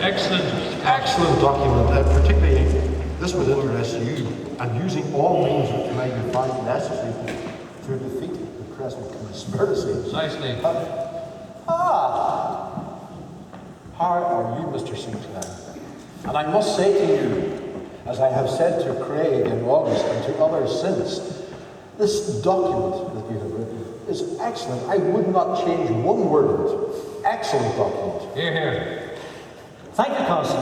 Excellent document. Particularly, this would interest you. And using all means which may be found necessary to defeat the present conspiracy. Precisely. How are you, Mr. Sinclair? And I must say to you, as I have said to Craig in August and to others since, this document that you have written is excellent. I would not change one word of it. Excellent document. Hear, hear. Thank you, Carson.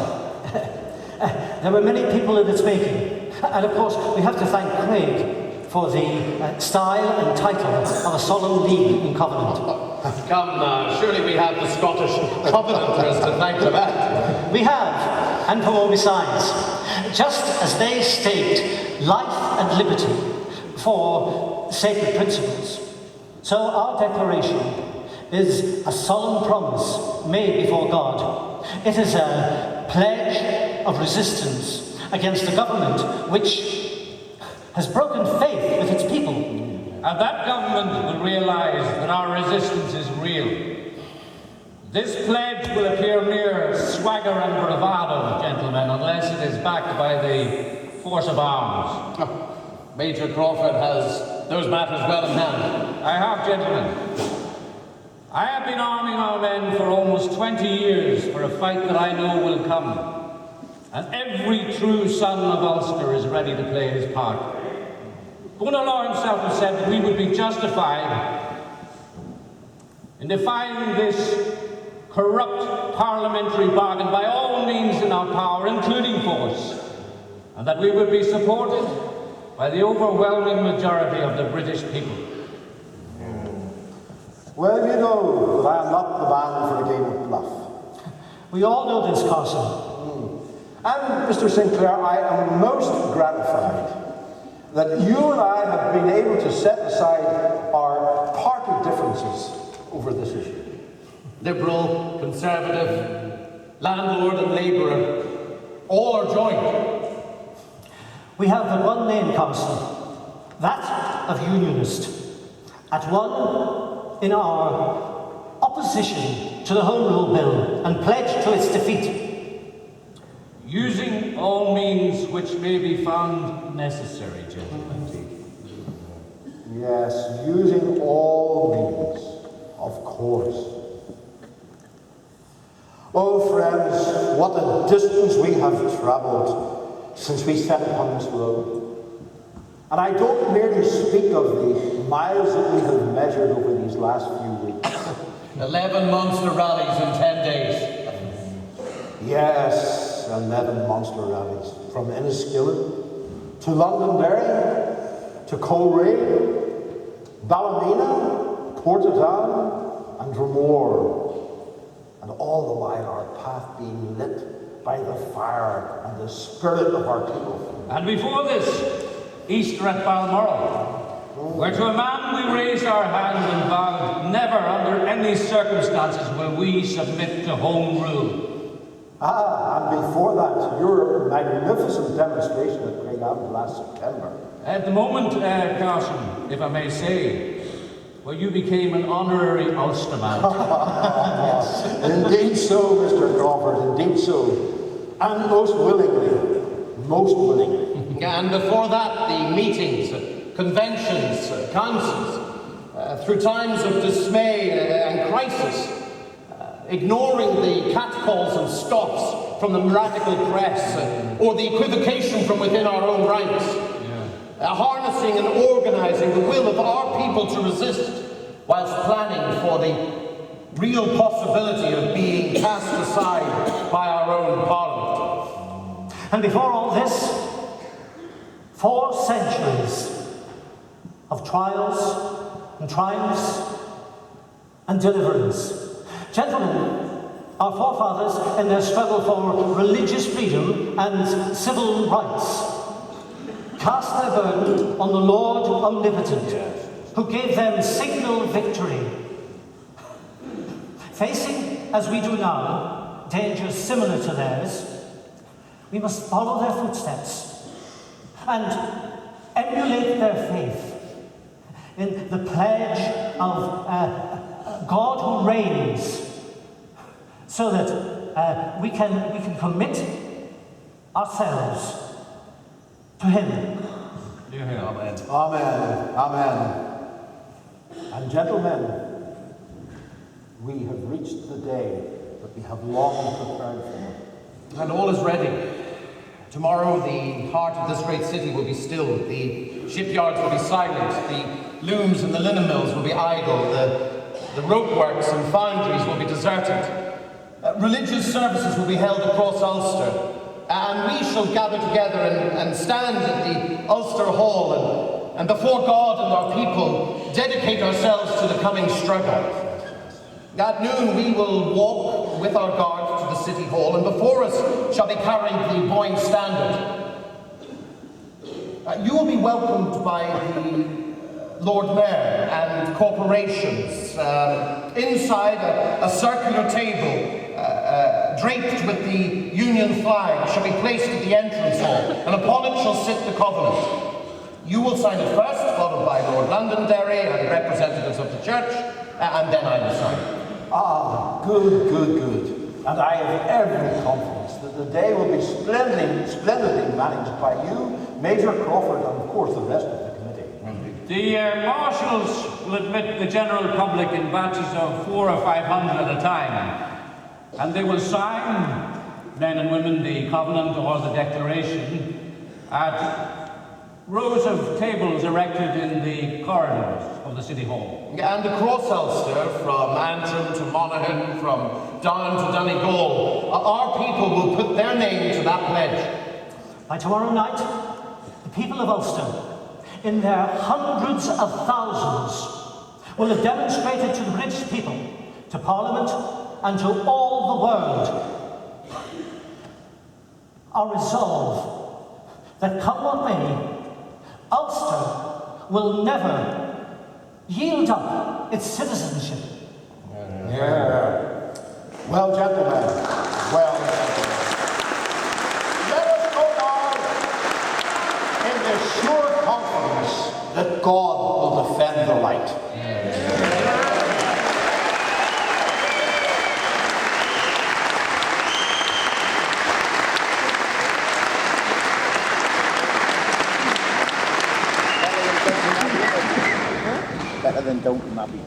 There were many people in its making. And of course, we have to thank Craig for the style and title of a solemn league in Covenant. Come now, surely we have the Scottish Covenanters to thank for that. We have, and for more besides. Just as they staked life and liberty for sacred principles, so our declaration is a solemn promise made before God. It is a pledge of resistance against a government which has broken faith with its people. And that government will realise that our resistance is real. This pledge will appear mere swagger and bravado, gentlemen, unless it is backed by the force of arms. Major Crawford has those matters well in hand. I have, gentlemen. I have been arming our men for almost 20 years for a fight that I know will come. And every true son of Ulster is ready to play his part. Gunnar himself has said that we would be justified in defying this corrupt parliamentary bargain by all means in our power, including force, and that we would be supported by the overwhelming majority of the British people. Well, you know that I am not the man for the game of bluff. We all know this, Carson. And, Mr. Sinclair, I am most gratified that you and I have been able to set aside our party differences over this issue. Liberal, Conservative, landlord and labourer, all are joined. We have but one name, Carson, that of Unionist, at one in our opposition to the Home Rule Bill and pledge to its defeat. Using all means which may be found necessary, gentlemen. Yes, using all means, of course. Oh, friends, what a distance we have travelled since we set upon this road. And I don't merely speak of the miles that we have measured over these last few weeks. 11 Munster rallies in 10 days. Yes, 11 Munster rallies. From Enniskillen to Londonderry to Coleraine, Ballymena, Portadown and Dromore. And all the while our path being lit by the fire and the spirit of our people. And before this, Easter at Balmoral, where to a man we raised our hand and vowed never under any circumstances will we submit to Home Rule. And before that, your magnificent demonstration at Reinactment last September. At the moment, Carson, if I may say, where you became an honorary Ulsterman. Yes. Indeed so, Mr. Crawford, indeed so. And most willingly, most willingly. And before that, the meetings, conventions, councils, through times of dismay and crisis, ignoring the catcalls and scoffs from the radical press, or the equivocation from within our own ranks, harnessing and organising the will of our people to resist, whilst planning for the real possibility of being cast aside by our own Parliament. And before all this, 4 centuries of trials and triumphs and deliverance. Gentlemen, our forefathers, in their struggle for religious freedom and civil rights, cast their burden on the Lord Omnipotent, who gave them signal victory. Facing, as we do now, dangers similar to theirs, we must follow their footsteps and emulate their faith in the pledge of God who reigns, so that we can commit ourselves to him. Amen. Amen. Amen. And gentlemen, we have reached the day that we have long prepared for. And all is ready. Tomorrow the heart of this great city will be still, the shipyards will be silent, the looms and the linen mills will be idle, the rope works and foundries will be deserted. Religious services will be held across Ulster, and we shall gather together and stand at the Ulster Hall and before God and our people dedicate ourselves to the coming struggle. At noon we will walk with our guard to the City Hall, and before us shall be carried the Boyne Standard. You will be welcomed by the Lord Mayor and corporations. Inside a circular table draped with the Union flag shall be placed at the entrance hall, and upon it shall sit the Covenant. You will sign it first, followed by Lord Londonderry and representatives of the church, and then I will sign. Ah, good. And I have every confidence that the day will be splendidly managed by you, Major Crawford, and of course the rest of the committee. The marshals will admit the general public in batches of 400 or 500 at a time, and they will sign, men and women, the covenant or the declaration at rows of tables erected in the corridors of the City Hall. And across Ulster, from Antrim to Monaghan, from Down to Donegal, our people will put their name to that pledge. By tomorrow night, the people of Ulster, in their hundreds of thousands, will have demonstrated to the British people, to Parliament, and to all the world our resolve that, come what may, Ulster will never yield up its citizenship. Yeah. Well, gentlemen, let us go now in the sure confidence that God will defend the light. Better than don't, Mabby.